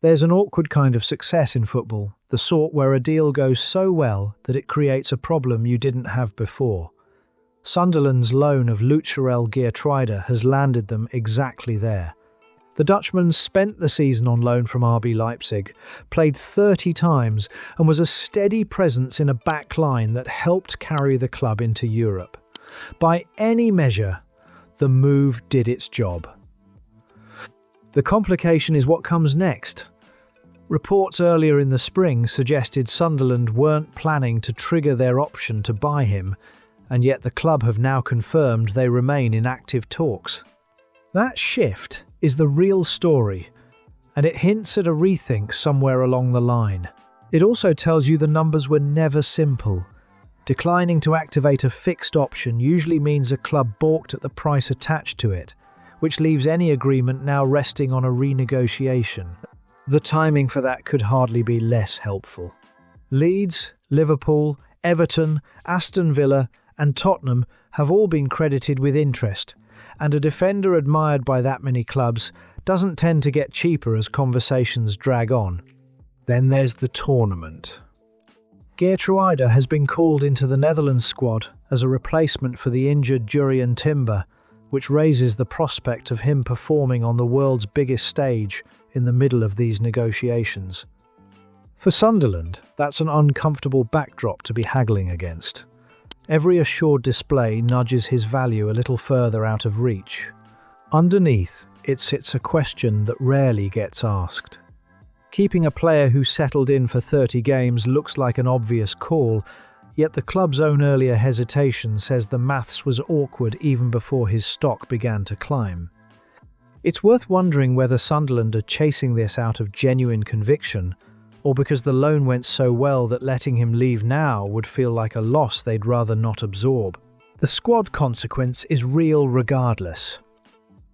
There's an awkward kind of success in football, the sort where a deal goes so well that it creates a problem you didn't have before. Sunderland's loan of Liverpool Geertruida has landed them exactly there. The Dutchman spent the season on loan from RB Leipzig, played 30 times and was a steady presence in a back line that helped carry the club into Europe. By any measure, the move did its job. The complication is what comes next. Reports earlier in the spring suggested Sunderland weren't planning to trigger their option to buy him, and yet the club have now confirmed they remain in active talks. That shift is the real story, and it hints at a rethink somewhere along the line. It also tells you the numbers were never simple. Declining to activate a fixed option usually means a club balked at the price attached to it, which leaves any agreement now resting on a renegotiation. The timing for that could hardly be less helpful. Leeds, Liverpool, Everton, Aston Villa and Tottenham have all been credited with interest, and a defender admired by that many clubs doesn't tend to get cheaper as conversations drag on. Then there's the tournament. Geertruida has been called into the Netherlands squad as a replacement for the injured Jurrien Timber, which raises the prospect of him performing on the world's biggest stage in the middle of these negotiations. For Sunderland, that's an uncomfortable backdrop to be haggling against. Every assured display nudges his value a little further out of reach. Underneath, it sits a question that rarely gets asked. Keeping a player who settled in for 30 games looks like an obvious call, yet the club's own earlier hesitation says the maths was awkward even before his stock began to climb. It's worth wondering whether Sunderland are chasing this out of genuine conviction, or because the loan went so well that letting him leave now would feel like a loss they'd rather not absorb. The squad consequence is real regardless.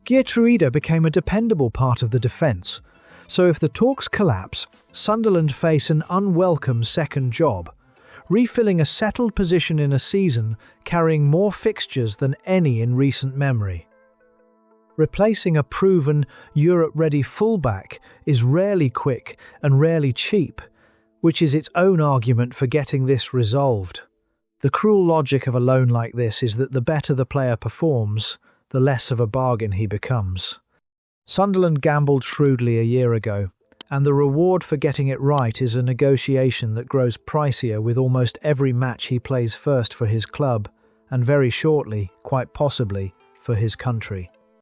Geertruida became a dependable part of the defence, so if the talks collapse, Sunderland face an unwelcome second job, refilling a settled position in a season carrying more fixtures than any in recent memory. Replacing a proven, Europe-ready fullback is rarely quick and rarely cheap, which is its own argument for getting this resolved. The cruel logic of a loan like this is that the better the player performs, the less of a bargain he becomes. Sunderland gambled shrewdly a year ago, and the reward for getting it right is a negotiation that grows pricier with almost every match he plays first for his club, and very shortly, quite possibly, for his country.